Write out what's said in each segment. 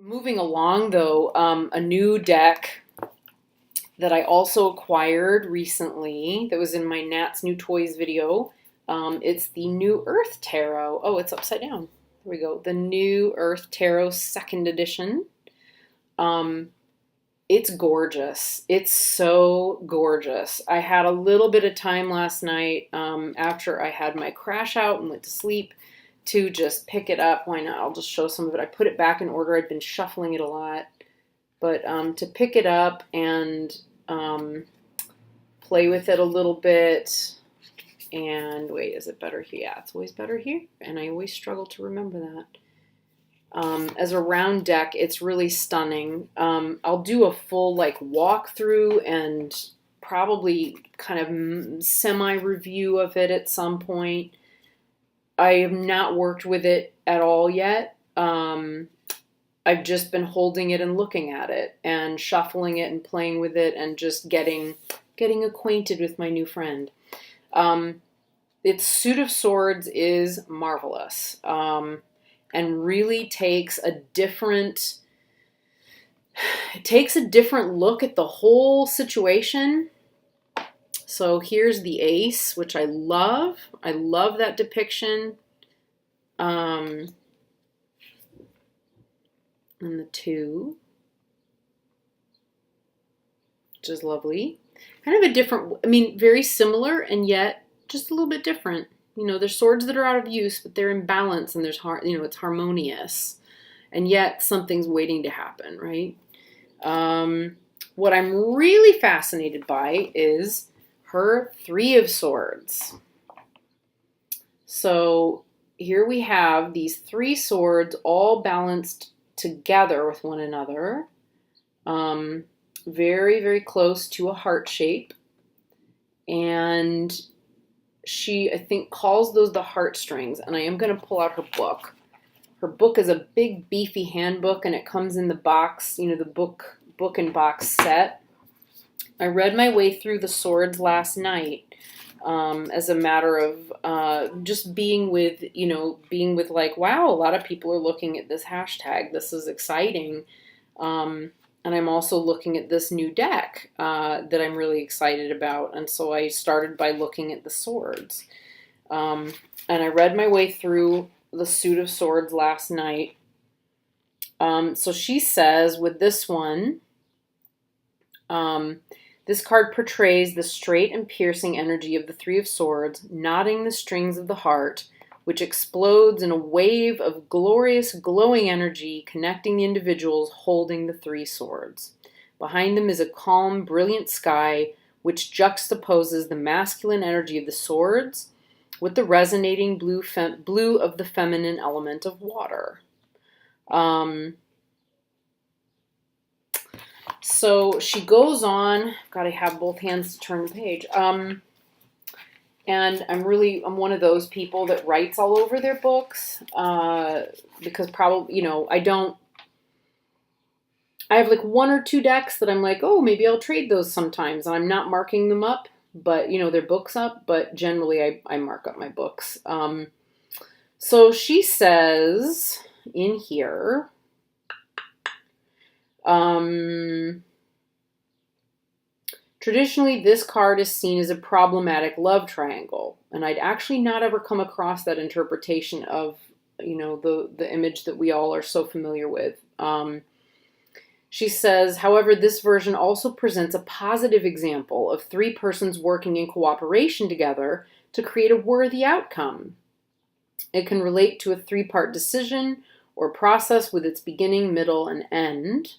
Moving along, though, a new deck that I also acquired recently that was in my Nat's New Toys video. It's the New Earth Tarot. Oh, it's upside down. There we go. The New Earth Tarot second edition. It's gorgeous. It's so gorgeous. I had a little bit of time last night after I had my crash out and went to sleep to just pick it up. Why not? I'll just show some of it. I put it back in order. I'd been shuffling it a lot. But to pick it up and play with it a little bit. And wait, is it better here? Yeah, it's always better here. And I always struggle to remember that. As a round deck, it's really stunning. I'll do a full walkthrough and probably kind of semi-review of it at some point. I have not worked with it at all yet. I've just been holding it and looking at it and shuffling it and playing with it and just getting acquainted with my new friend. Its suit of swords is marvelous. And really takes a different look at the whole situation. So here's the ace, which I love. I love that depiction. And the two, which is lovely. Kind of a different, very similar and yet just a little bit different. There's swords that are out of use, but they're in balance and it's harmonious. And yet something's waiting to happen, right? What I'm really fascinated by is her Three of Swords. So here we have these three swords all balanced together with one another. Very, very close to a heart shape. And she, I think, calls those the heartstrings, and I am going to pull out her book. Her book is a big, beefy handbook, and it comes in the box, the book and box set. I read my way through the swords last night as a matter of just being with wow, a lot of people are looking at this hashtag. This is exciting. And I'm also looking at this new deck that I'm really excited about. And so I started by looking at the swords. And I read my way through the suit of swords last night. So she says with this one, this card portrays the straight and piercing energy of the Three of Swords, knotting the strings of the heart, which explodes in a wave of glorious, glowing energy connecting the individuals holding the three swords. Behind them is a calm, brilliant sky, which juxtaposes the masculine energy of the swords with the resonating blue of the feminine element of water. So she goes on. Gotta have both hands to turn the page. And I'm one of those people that writes all over their books because probably, I have like one or two decks that I'm like, oh, maybe I'll trade those sometimes. And I'm not marking them up, but, they're books up. But generally, I mark up my books. So she says in here, traditionally, this card is seen as a problematic love triangle, and I'd actually not ever come across that interpretation of, the image that we all are so familiar with. She says, however, this version also presents a positive example of three persons working in cooperation together to create a worthy outcome. It can relate to a three-part decision or process with its beginning, middle, and end.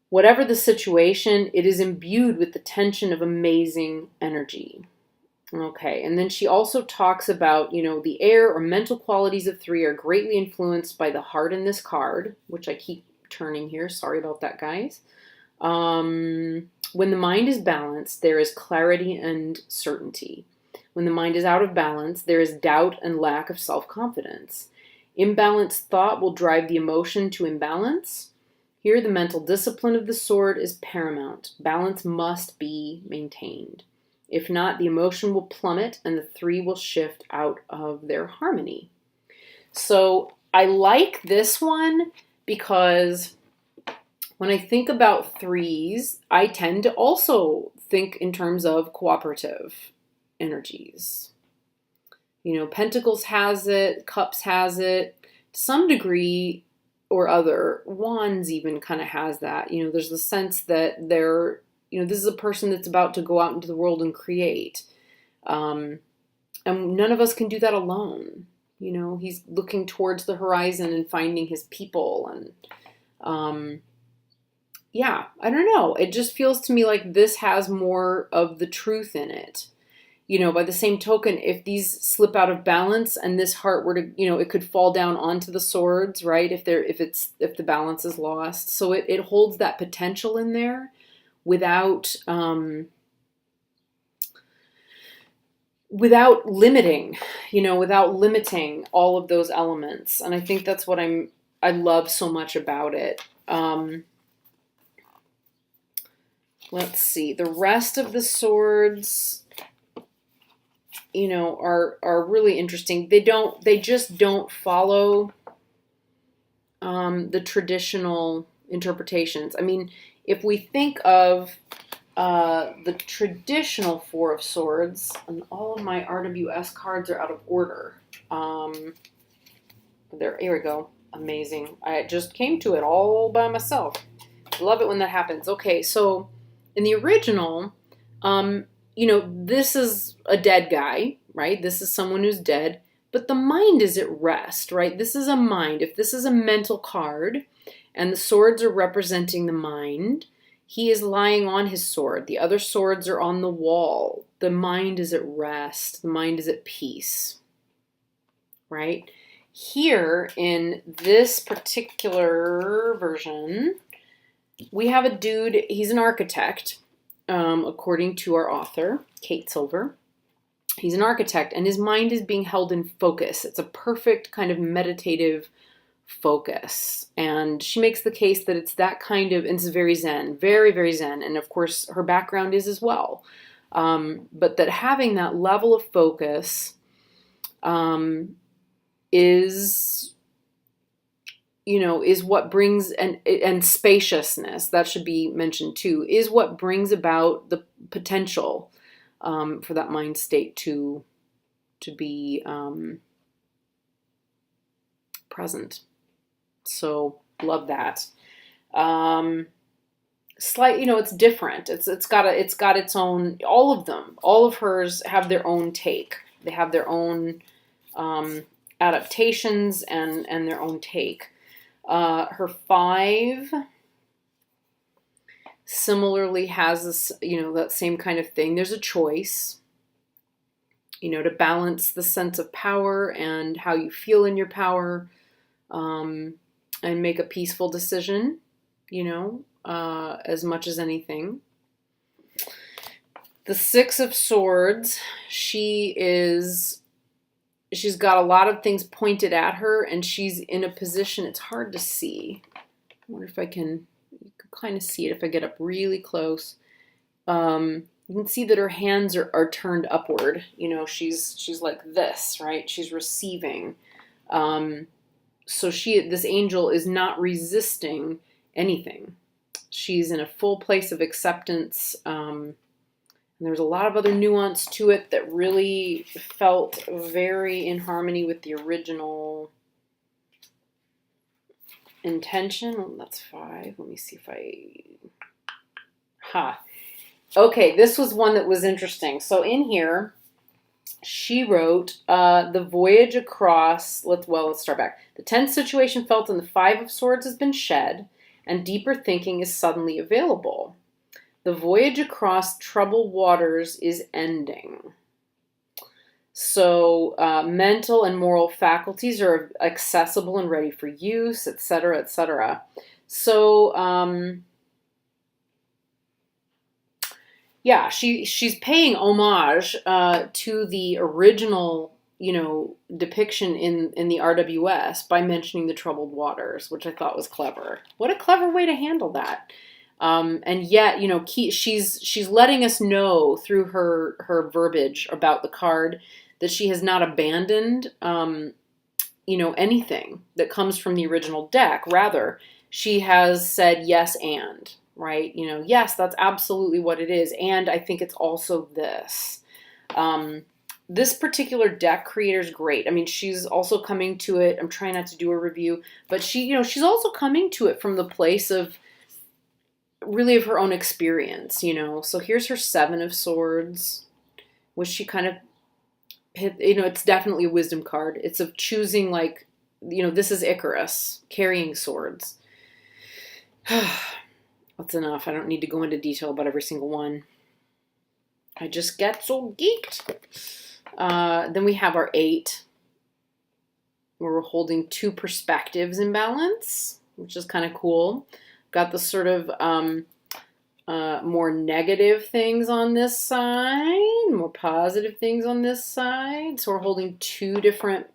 Whatever the situation, it is imbued with the tension of amazing energy. Okay, and then she also talks about, the air or mental qualities of three are greatly influenced by the heart in this card, which I keep turning here. Sorry about that, guys. When the mind is balanced, there is clarity and certainty. When the mind is out of balance, there is doubt and lack of self-confidence. Imbalanced thought will drive the emotion to imbalance. Here, the mental discipline of the sword is paramount. Balance must be maintained. If not, the emotion will plummet and the three will shift out of their harmony. So I like this one because when I think about threes, I tend to also think in terms of cooperative energies. You know, Pentacles has it, Cups has it, to some degree or other. Wands even kind of has that. You know, there's the sense that they're, you know, this is a person that's about to go out into the world and create. And none of us can do that alone. You know, he's looking towards the horizon and finding his people. And yeah, I don't know. It just feels to me like this has more of the truth in it. You know, by the same token, if these slip out of balance and this heart were to, you know, it could fall down onto the swords, right? If the balance is lost. So it holds that potential in there without limiting, you know, without limiting all of those elements. And I think that's what I love so much about it. Let's see. The rest of the swords, you know, are really interesting. They just don't follow the traditional interpretations. I mean, if we think of the traditional Four of Swords, and all of my RWS cards are out of order. Here we go. Amazing. I just came to it all by myself. Love it when that happens. Okay, so in the original, you know, this is a dead guy, right? This is someone who's dead, but the mind is at rest, right? This is a mind. If this is a mental card and the swords are representing the mind, he is lying on his sword. The other swords are on the wall. The mind is at rest. The mind is at peace, right? Here in this particular version, we have a dude, he's an architect, according to our author, Kate Silver. He's an architect, and his mind is being held in focus. It's a perfect kind of meditative focus. And she makes the case that it's that kind of, and it's very Zen, very, very Zen. And of course, her background is as well. But that having that level of focus is, you know, is what brings, and spaciousness, that should be mentioned too, is what brings about the potential for that mind state to be present. So love that. Slight, you know, it's different. It's got its own. All of them, all of hers have their own take. They have their own adaptations and their own take. Her 5 similarly has this, you know, that same kind of thing. There's a choice, you know, to balance the sense of power and how you feel in your power, and make a peaceful decision, you know, as much as anything. The 6 of Swords, she's got a lot of things pointed at her, and she's in a position, it's hard to see. I wonder if you can kind of see it if I get up really close. You can see that her hands are turned upward. You know, she's like this, right? She's receiving. So this angel is not resisting anything. She's in a full place of acceptance. And there's a lot of other nuance to it that really felt very in harmony with the original intention. Oh, that's 5. Let me see if Okay, this was one that was interesting. So in here, she wrote, the voyage across, let's start back. The tense situation felt in the 5 of Swords has been shed, and deeper thinking is suddenly available. The voyage across troubled waters is ending. So mental and moral faculties are accessible and ready for use, etc., etc. So, yeah, she's paying homage to the original, you know, depiction in the RWS by mentioning the troubled waters, which I thought was clever. What a clever way to handle that. And yet, you know, she's letting us know through her verbiage about the card that she has not abandoned anything that comes from the original deck. Rather, she has said yes and, right? Yes, that's absolutely what it is. And I think it's also this. This particular deck creator is great. I mean, she's also coming to it. I'm trying not to do a review, but she's also coming to it from the place of really of her own experience, So here's her Seven of Swords, which she kind of it's definitely a wisdom card. It's of choosing, like, this is Icarus carrying swords. That's enough. I don't need to go into detail about every single one. I just get so geeked. Then we have our 8, where we're holding 2 perspectives in balance, which is kind of cool. Got the sort of more negative things on this side, more positive things on this side. So we're holding 2 different,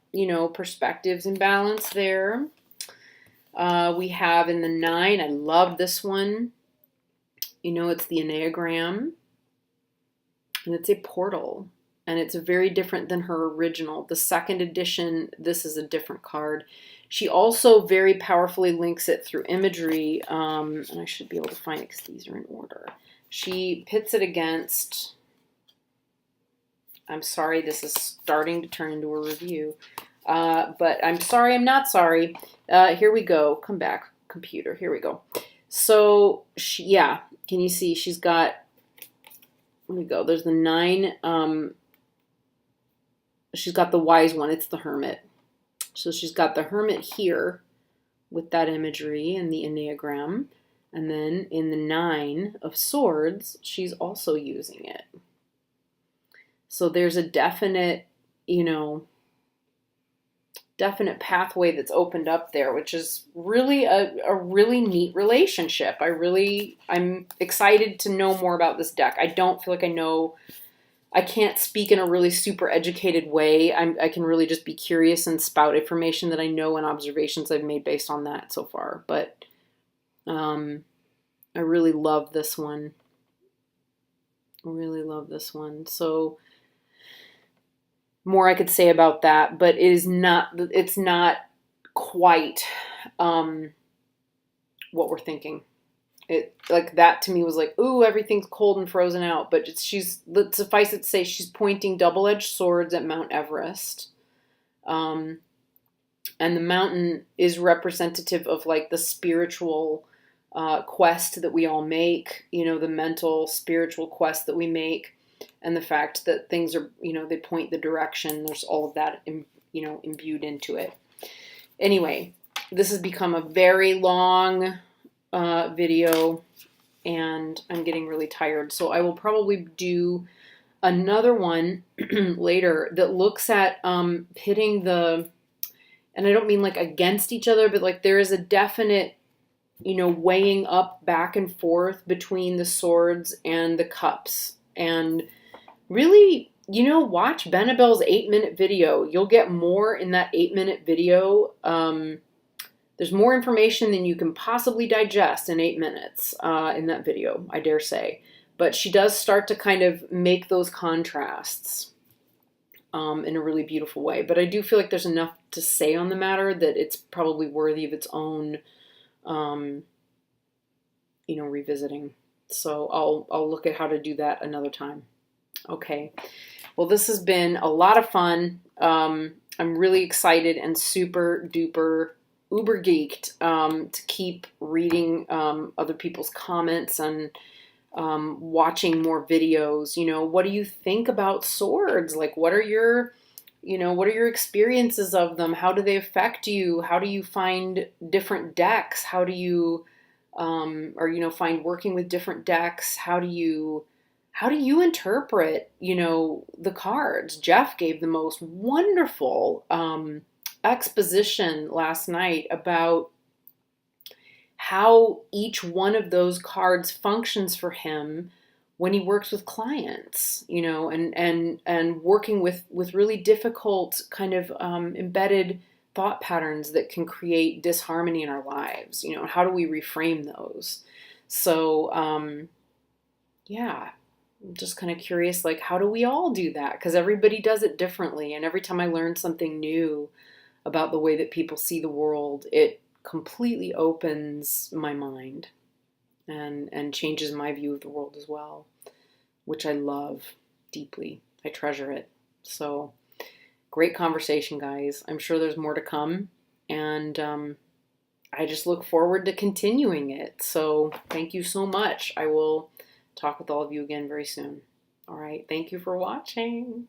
perspectives in balance there. We have in the 9, I love this one. It's the Enneagram, and it's a portal, and it's very different than her original. The second edition, this is a different card. She also very powerfully links it through imagery, and I should be able to find it because these are in order. She pits it against, I'm sorry, this is starting to turn into a review, but I'm sorry, I'm not sorry. Here we go. Come back, computer. Here we go. So, can you see she's got, here we go. There's the 9. She's got the wise one. It's the Hermit. So she's got the Hermit here with that imagery and the Enneagram. And then in the 9 of Swords, she's also using it. So there's a definite, definite pathway that's opened up there, which is really a really neat relationship. I'm excited to know more about this deck. I don't feel like I can't speak in a really super educated way. I can really just be curious and spout information that I know and observations I've made based on that so far. But I really love this one. I really love this one. So more I could say about that, but it's not quite what we're thinking. It, like, that to me was like, ooh, everything's cold and frozen out. But let's suffice it to say, she's pointing double-edged swords at Mount Everest. And the mountain is representative of, like, the spiritual quest that we all make, the mental, spiritual quest that we make. And the fact that things are, they point the direction. There's all of that, imbued into it. Anyway, this has become a very long video, and I'm getting really tired. So I will probably do another one later that looks at pitting and I don't mean like against each other, but like there is a definite, weighing up back and forth between the swords and the cups. And really, watch Benebell's 8-minute video. You'll get more in that 8-minute video. There's more information than you can possibly digest in 8 minutes in that video, I dare say. But she does start to kind of make those contrasts in a really beautiful way. But I do feel like there's enough to say on the matter that it's probably worthy of its own, revisiting. So I'll look at how to do that another time. Okay. Well, this has been a lot of fun. I'm really excited and super duper uber geeked to keep reading other people's comments and watching more videos. What do you think about swords? Like, what are your experiences of them? How do they affect you? How do you find different decks? How do you find working with different decks? How do you interpret, the cards? Jeff gave the most wonderful exposition last night about how each one of those cards functions for him when he works with clients, and working with really difficult kind of embedded thought patterns that can create disharmony in our lives. How do we reframe those? So, I'm just kind of curious, like, how do we all do that? Because everybody does it differently. And every time I learn something new, about the way that people see the world, it completely opens my mind and changes my view of the world as well, which I love deeply. I treasure it. So great conversation, guys. I'm sure there's more to come, and I just look forward to continuing it. So thank you so much. I will talk with all of you again very soon. All right. Thank you for watching.